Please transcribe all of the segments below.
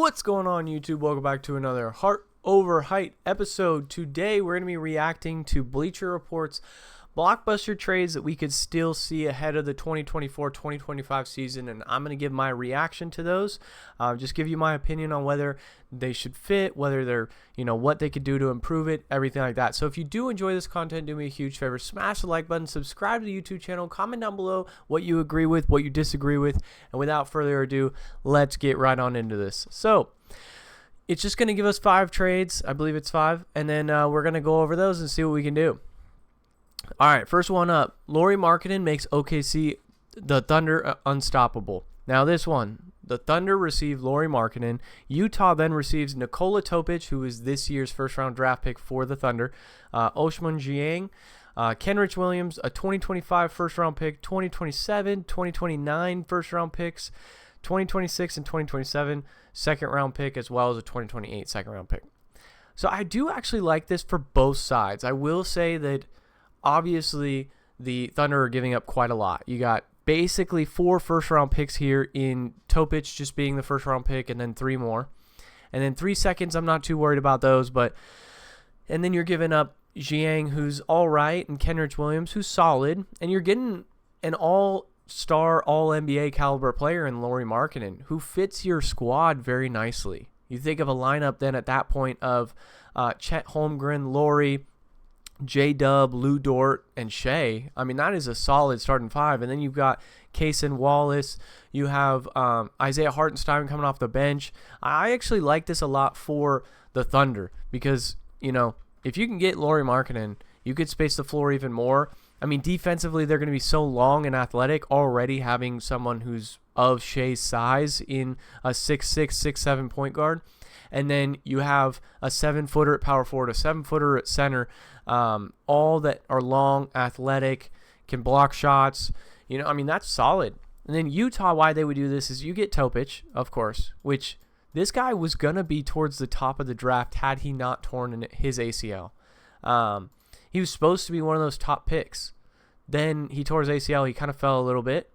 What's going on, YouTube? Welcome back to another Heart Over Height episode. Today we're going to be reacting to Bleacher Report's blockbuster trades that we could still see ahead of the 2024-2025 season, and I'm going to give my reaction to those. Just give you my opinion on whether they should fit, whether they're, what they could do to improve it, everything like that. So if you do enjoy this content, do me a huge favor, smash the like button, subscribe to the YouTube channel, comment down below what you agree with, what you disagree with, and without further ado, let's get right on into this. So it's just going to give us 5 trades. I believe it's 5, and then we're going to go over those and see what we can do. All right, first one up. Lauri Markkanen makes OKC the Thunder unstoppable. Now this one, the Thunder receive Lauri Markkanen. Utah then receives Nikola Topic, who is this year's first-round draft pick for the Thunder. Ousmane Dieng, Kenrich Williams, a 2025 first-round pick, 2027, 2029 first-round picks, 2026 and 2027 second-round pick, as well as a 2028 second-round pick. So I do actually like this for both sides. I will say that obviously the Thunder are giving up quite a lot. You got basically 4 first-round picks here in Topic just being the first-round pick, and then 3 more. And then 3 seconds, I'm not too worried about those. And then you're giving up Dieng, who's all right, and Kenrich Williams, who's solid. And you're getting an all-star, all-NBA caliber player in Lauri Markkanen, who fits your squad very nicely. You think of a lineup then at that point of Chet Holmgren, Lauri, J-Dub, Lou Dort, and Shea. I mean, that is a solid starting 5. And then you've got Cason Wallace. You have Isaiah Hartenstein coming off the bench. I actually like this a lot for the Thunder because, if you can get Lauri Markkanen, you could space the floor even more. I mean, defensively, they're going to be so long and athletic, already having someone who's of Shea's size in a 6'6", 6'7" point guard. And then you have a 7-footer at power forward, a 7-footer at center, all that are long, athletic, can block shots. That's solid. And then Utah, why they would do this is you get Topic, of course, which this guy was going to be towards the top of the draft had he not torn his ACL. He was supposed to be one of those top picks. Then he tore his ACL. He kind of fell a little bit.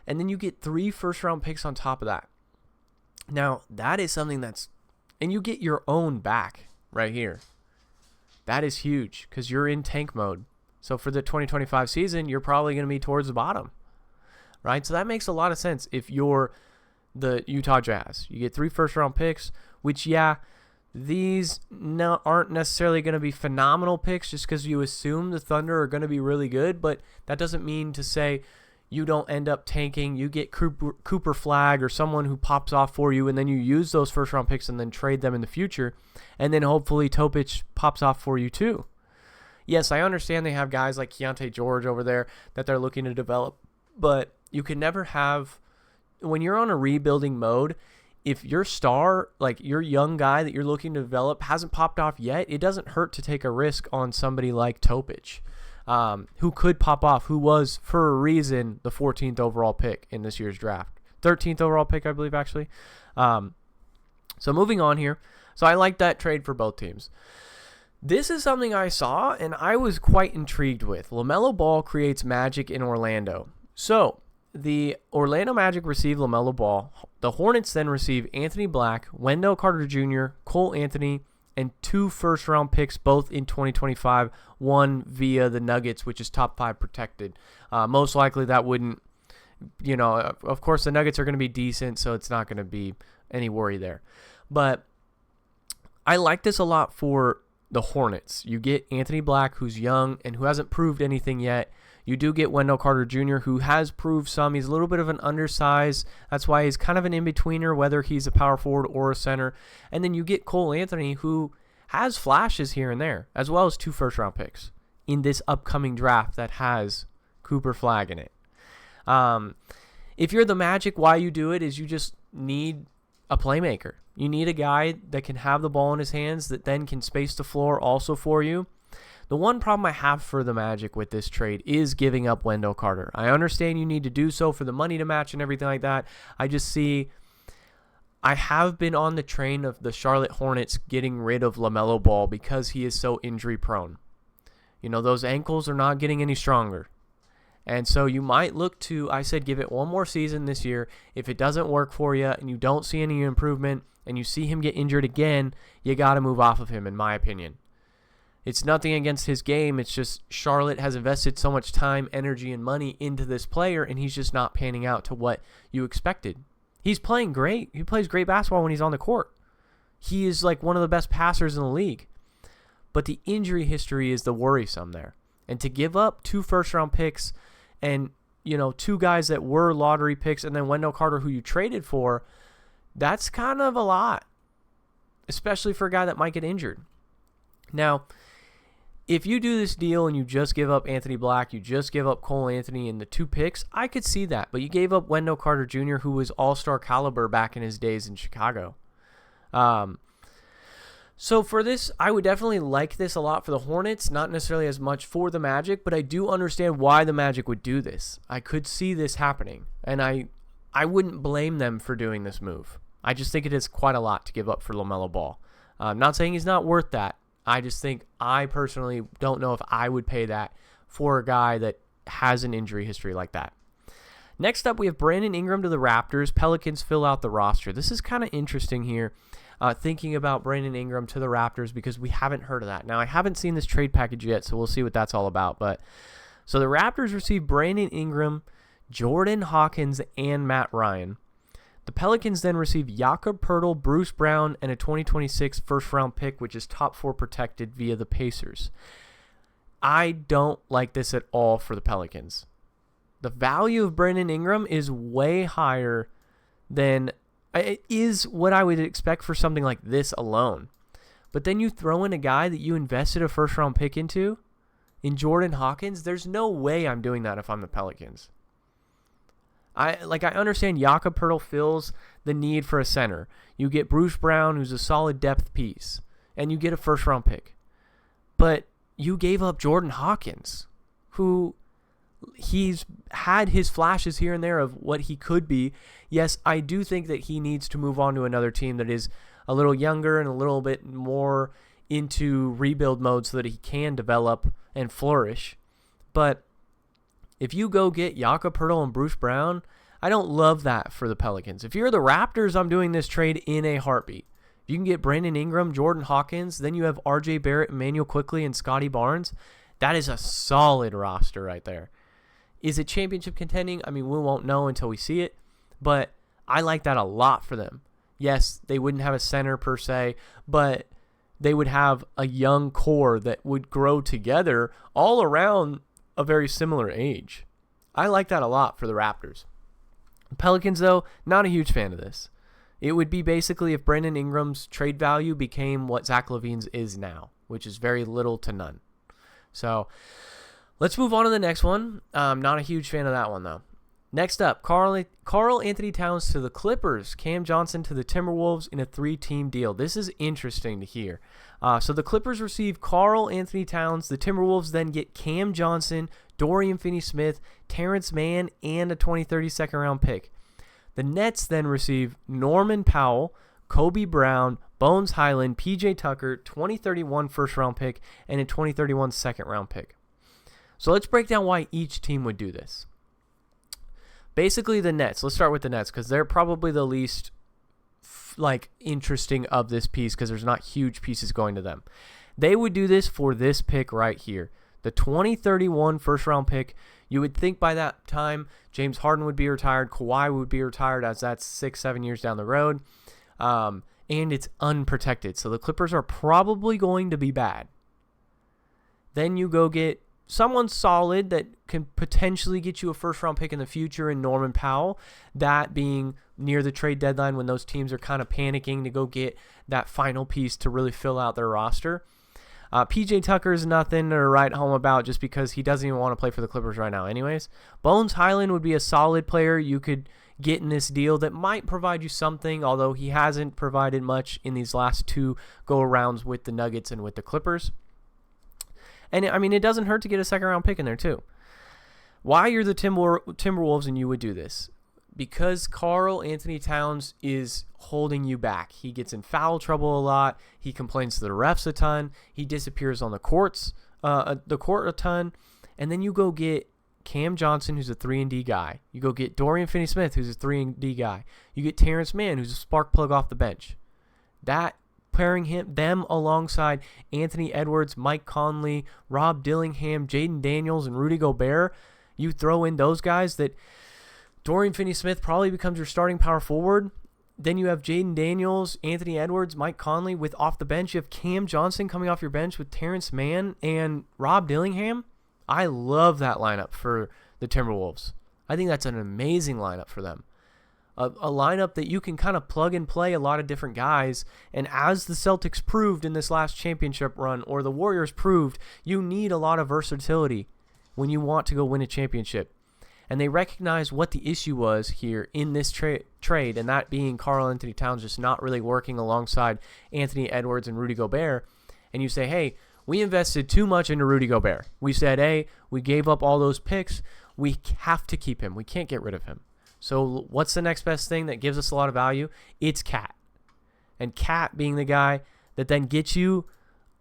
And then you get 3 first-round picks on top of that. Now, that is something and you get your own back right here. That is huge because you're in tank mode. So for the 2025 season, you're probably going to be towards the bottom, right? So that makes a lot of sense if you're the Utah Jazz. You get 3 first-round picks, which, these aren't necessarily going to be phenomenal picks just because you assume the Thunder are going to be really good, but that doesn't mean to say you don't end up tanking. You get Cooper Flag or someone who pops off for you, and then you use those first-round picks and then trade them in the future, and then hopefully Topic pops off for you too. Yes, I understand they have guys like Keontae George over there that they're looking to develop, but you can never have – when you're on a rebuilding mode, if your star, like your young guy that you're looking to develop, hasn't popped off yet, it doesn't hurt to take a risk on somebody like Topic. Who could pop off, who was, for a reason, the 14th overall pick in this year's draft. 13th overall pick, I believe, actually. So moving on here. So I like that trade for both teams. This is something I saw, and I was quite intrigued with. Lamelo Ball creates magic in Orlando. So the Orlando Magic receive Lamelo Ball. The Hornets then receive Anthony Black, Wendell Carter Jr., Cole Anthony, and 2 first-round picks, both in 2025, one via the Nuggets, which is top 5 protected. Most likely that wouldn't, of course the Nuggets are going to be decent, so it's not going to be any worry there. But I like this a lot for the Hornets. You get Anthony Black, who's young and who hasn't proved anything yet. You do get Wendell Carter Jr., who has proved some. He's a little bit of an undersized. That's why he's kind of an in-betweener, whether he's a power forward or a center. And then you get Cole Anthony, who has flashes here and there, as well as 2 first-round picks in this upcoming draft that has Cooper Flag in it. If you're the Magic, why you do it is you just need a playmaker. You need a guy that can have the ball in his hands that then can space the floor also for you. The one problem I have for the Magic with this trade is giving up Wendell Carter. I understand you need to do so for the money to match and everything like that. I have been on the train of the Charlotte Hornets getting rid of Lamelo Ball because he is so injury prone. Those ankles are not getting any stronger. And so you might look to, I said, give it one more season this year. If it doesn't work for you and you don't see any improvement and you see him get injured again, you got to move off of him, in my opinion. It's nothing against his game. It's just Charlotte has invested so much time, energy, and money into this player, and he's just not panning out to what you expected. He's playing great. He plays great basketball when he's on the court. He is like one of the best passers in the league. But the injury history is the worrisome there. And to give up 2 first-round picks and, 2 guys that were lottery picks and then Wendell Carter, who you traded for, that's kind of a lot, especially for a guy that might get injured. Now, if you do this deal and you just give up Anthony Black, you just give up Cole Anthony and the 2 picks, I could see that. But you gave up Wendell Carter Jr., who was all-star caliber back in his days in Chicago. So for this, I would definitely like this a lot for the Hornets, not necessarily as much for the Magic, but I do understand why the Magic would do this. I could see this happening, and I wouldn't blame them for doing this move. I just think it is quite a lot to give up for Lamelo Ball. I'm not saying he's not worth that. I just think I personally don't know if I would pay that for a guy that has an injury history like that. Next up, we have Brandon Ingram to the Raptors. Pelicans fill out the roster. This is kind of interesting here, thinking about Brandon Ingram to the Raptors, because we haven't heard of that. Now, I haven't seen this trade package yet, so we'll see what that's all about. But so the Raptors receive Brandon Ingram, Jordan Hawkins, and Matt Ryan. The Pelicans then receive Jakob Poeltl, Bruce Brown, and a 2026 first-round pick, which is top 4 protected via the Pacers. I don't like this at all for the Pelicans. The value of Brandon Ingram is way higher than it is what I would expect for something like this alone. But then you throw in a guy that you invested a first-round pick into, in Jordan Hawkins. There's no way I'm doing that if I'm the Pelicans. I understand Jakob Poeltl fills the need for a center. You get Bruce Brown, who's a solid depth piece, and you get a first-round pick. But you gave up Jordan Hawkins, who he's had his flashes here and there of what he could be. Yes, I do think that he needs to move on to another team that is a little younger and a little bit more into rebuild mode so that he can develop and flourish. But if you go get Jakob Poeltl and Bruce Brown, I don't love that for the Pelicans. If you're the Raptors, I'm doing this trade in a heartbeat. If you can get Brandon Ingram, Jordan Hawkins, then you have R.J. Barrett, Emmanuel Quickley, and Scotty Barnes. That is a solid roster right there. Is it championship contending? I mean, we won't know until we see it, but I like that a lot for them. Yes, they wouldn't have a center per se, but they would have a young core that would grow together all around a very similar age. I like that a lot for the Raptors. Pelicans, though, not a huge fan of this. It would be basically if Brandon Ingram's trade value became what Zach LaVine's is now, which is very little to none. So let's move on to the next one. I'm not a huge fan of that one, though. Next up, Karl Anthony Towns to the Clippers, Cam Johnson to the Timberwolves in a 3-team deal. This is interesting to hear. So the Clippers receive Karl Anthony Towns. The Timberwolves then get Cam Johnson, Dorian Finney-Smith, Terrence Mann, and a 2030 second-round pick. The Nets then receive Norman Powell, Kobe Brown, Bones Highland, PJ Tucker, 2031 first-round pick, and a 2031 second-round pick. So let's break down why each team would do this. Basically, the Nets. Let's start with the Nets because they're probably the least interesting of this piece because there's not huge pieces going to them. They would do this for this pick right here, the 2031 first-round pick. You would think by that time James Harden would be retired, Kawhi would be retired, as that's 6-7 years down the road, and it's unprotected. So the Clippers are probably going to be bad. Then you go get someone solid that can potentially get you a first-round pick in the future in Norman Powell, that being near the trade deadline when those teams are kind of panicking to go get that final piece to really fill out their roster. PJ Tucker is nothing to write home about just because he doesn't even want to play for the Clippers right now anyways. Bones Highland would be a solid player you could get in this deal that might provide you something, although he hasn't provided much in these last 2 go-arounds with the Nuggets and with the Clippers. And, I mean, it doesn't hurt to get a second-round pick in there, too. Why you're the Timberwolves and you would do this? Because Karl Anthony Towns is holding you back. He gets in foul trouble a lot. He complains to the refs a ton. He disappears on the court a ton. And then you go get Cam Johnson, who's a 3-and-D guy. You go get Dorian Finney-Smith, who's a 3-and-D guy. You get Terrence Mann, who's a spark plug off the bench. That pairing them alongside Anthony Edwards, Mike Conley, Rob Dillingham, Jaden Daniels, and Rudy Gobert, you throw in those guys that Dorian Finney-Smith probably becomes your starting power forward. Then you have Jaden Daniels, Anthony Edwards, Mike Conley with off the bench. You have Cam Johnson coming off your bench with Terrence Mann and Rob Dillingham. I love that lineup for the Timberwolves. I think that's an amazing lineup for them. A lineup that you can kind of plug and play a lot of different guys. And as the Celtics proved in this last championship run, or the Warriors proved, you need a lot of versatility when you want to go win a championship. And they recognized what the issue was here in this trade, and that being Karl-Anthony Towns just not really working alongside Anthony Edwards and Rudy Gobert. And you say, hey, we invested too much into Rudy Gobert. We said, hey, we gave up all those picks. We have to keep him. We can't get rid of him. So what's the next best thing that gives us a lot of value? It's Cat. And Cat being the guy that then gets you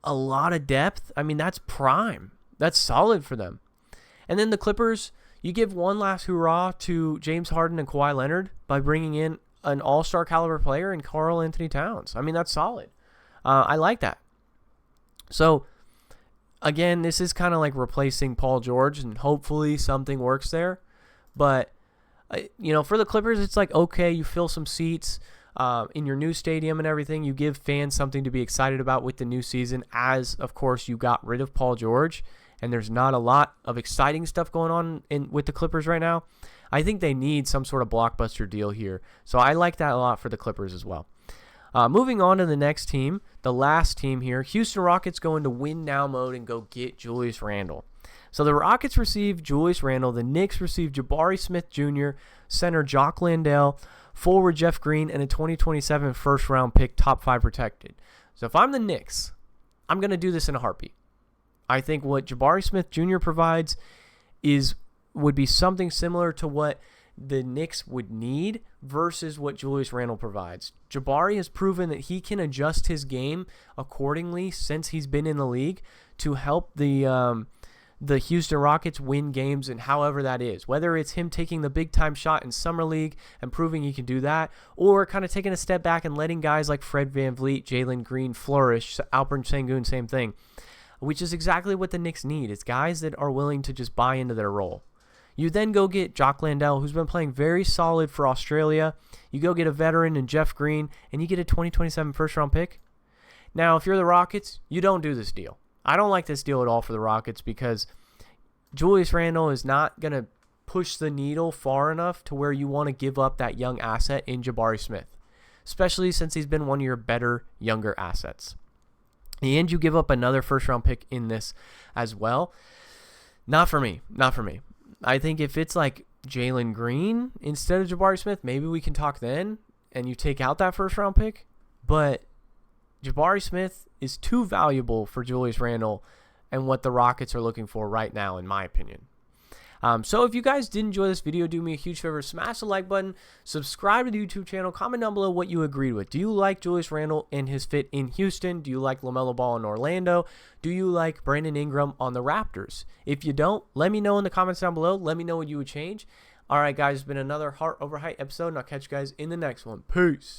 a lot of depth. I mean, that's prime. That's solid for them. And then the Clippers, you give one last hurrah to James Harden and Kawhi Leonard by bringing in an all-star caliber player in Karl-Anthony Towns. I mean, that's solid. I like that. So, again, this is kind of like replacing Paul George, and hopefully something works there. But, for the Clippers, it's like, okay, you fill some seats in your new stadium and everything. You give fans something to be excited about with the new season, as, of course, you got rid of Paul George. And there's not a lot of exciting stuff going on with the Clippers right now. I think they need some sort of blockbuster deal here. So I like that a lot for the Clippers as well. Moving on to the next team, the last team here, Houston Rockets go into win now mode and go get Julius Randle. So the Rockets receive Julius Randle. The Knicks receive Jabari Smith Jr., center Jock Landale, forward Jeff Green, and a 2027 first-round pick, top 5 protected. So if I'm the Knicks, I'm going to do this in a heartbeat. I think what Jabari Smith Jr. provides would be something similar to what the Knicks would need versus what Julius Randle provides. Jabari has proven that he can adjust his game accordingly since he's been in the league to help the Houston Rockets win games, and however that is. Whether it's him taking the big-time shot in Summer League and proving he can do that, or kind of taking a step back and letting guys like Fred VanVleet, Jalen Green flourish, Alperen Sengun, same thing. Which is exactly what the Knicks need. It's guys that are willing to just buy into their role. You then go get Jock Landale, who's been playing very solid for Australia. You go get a veteran in Jeff Green, and you get a 2027 first-round pick. Now, if you're the Rockets, you don't do this deal. I don't like this deal at all for the Rockets because Julius Randle is not going to push the needle far enough to where you want to give up that young asset in Jabari Smith, especially since he's been one of your better younger assets. And you give up another first-round pick in this as well. Not for me. Not for me. I think if it's like Jalen Green instead of Jabari Smith, maybe we can talk then, and you take out that first-round pick. But Jabari Smith is too valuable for Julius Randle and what the Rockets are looking for right now, in my opinion. So if you guys did enjoy this video, do me a huge favor, smash the like button, subscribe to the YouTube channel, comment down below what you agreed with. Do you like Julius Randle and his fit in Houston? Do you like Lamelo Ball in Orlando? Do you like Brandon Ingram on the Raptors? If you don't, let me know in the comments down below. Let me know what you would change. All right, guys, it's been another Heart Over Height episode, and I'll catch you guys in the next one. Peace.